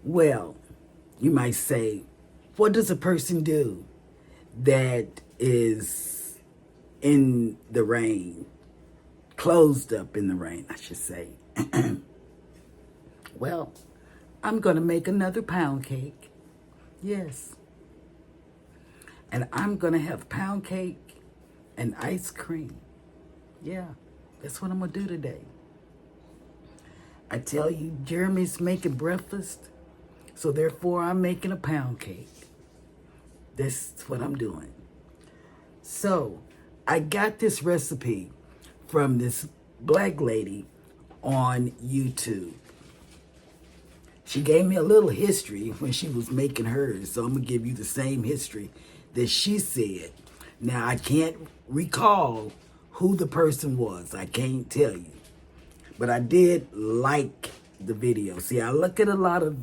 Well, you might say, what does a person do that is in the rain, closed up in the rain, I should say? Well, I'm going to make another pound cake. Yes. And I'm going to have pound cake and ice cream. Yeah, that's what I'm going to do today. I tell you, Jeremy's making breakfast, so therefore I'm making a pound cake. That's what I'm doing. So I got this recipe from this black lady on YouTube. She gave me a little history when she was making hers, so I'm going to give you the same history that she said. Now, I can't recall who the person was. I can't tell you. But I did like the video. See, I look at a lot of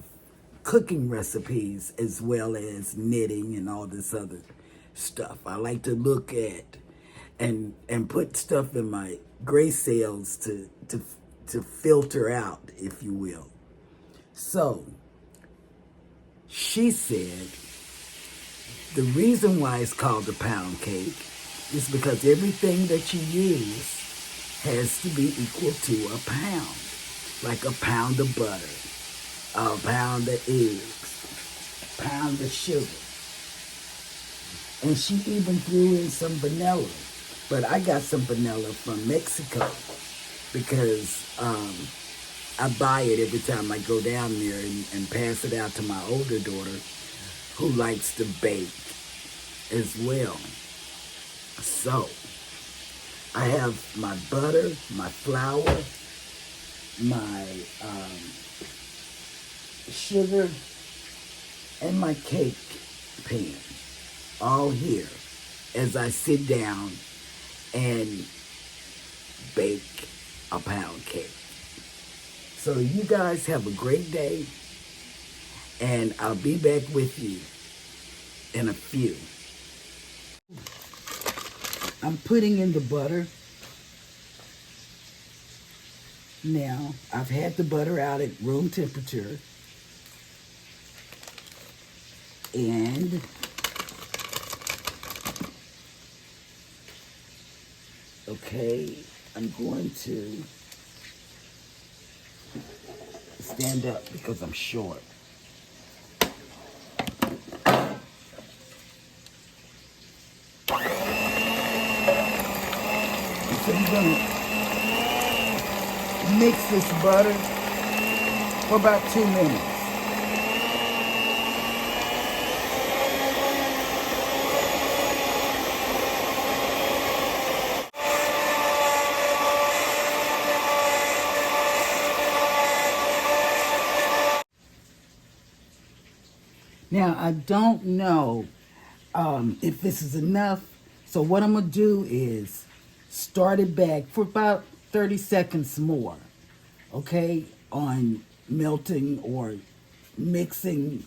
cooking recipes as well as knitting and all this other stuff. I like to look at and put stuff in my gray cells to filter out, if you will. So, she said the reason why it's called a pound cake is because everything that you use has to be equal to a pound. Like a pound of butter, a pound of eggs, a pound of sugar. And she even threw in some vanilla. But I got some vanilla from Mexico because I buy it every time I go down there and pass it out to my older daughter who likes to bake as well. So, I have my butter, my flour, my sugar, and my cake pan all here as I sit down and bake a pound cake. So you guys have a great day, and I'll be back with you in a few. I'm putting in the butter. Now, I've had the butter out at room temperature. And okay, I'm going to stand up because I'm short. So I'm going to mix this butter for about 2 minutes. Now, I don't know if this is enough, so what I'm going to do is start it back for about 30 seconds more, okay, on melting or mixing.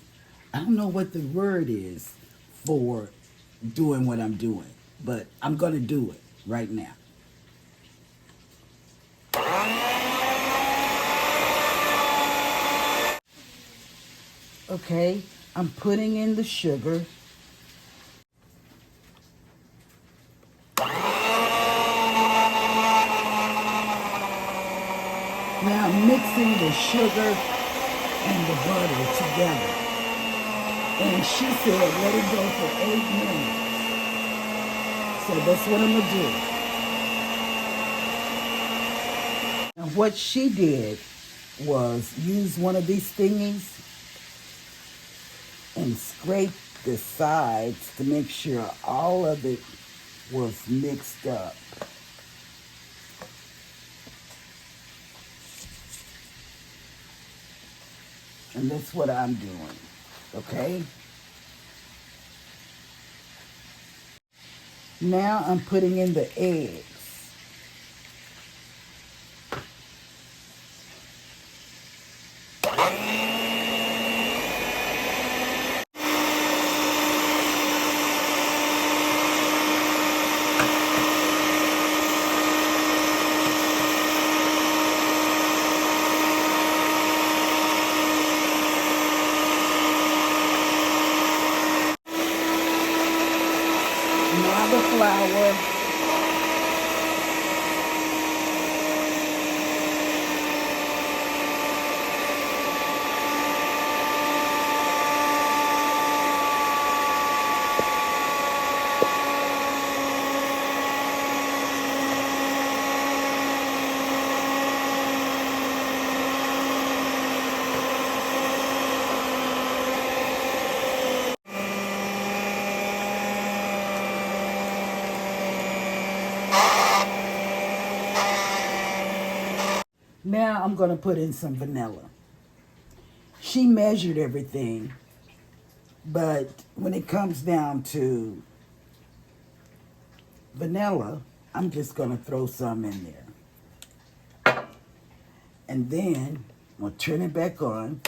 I don't know what the word is for doing what I'm doing, but I'm going to do it right now. Okay, I'm putting in the sugar. Now I'm mixing the sugar and the butter together. And she said let it go for 8 minutes. So that's what I'm going to do. And what she did was use one of these thingies and scrape the sides to make sure all of it was mixed up. And that's what I'm doing, okay? Now I'm putting in the eggs. flour. Now I'm going to put in some vanilla. She measured everything, but when it comes down to vanilla, I'm just going to throw some in there. And then I'm going to turn it back on.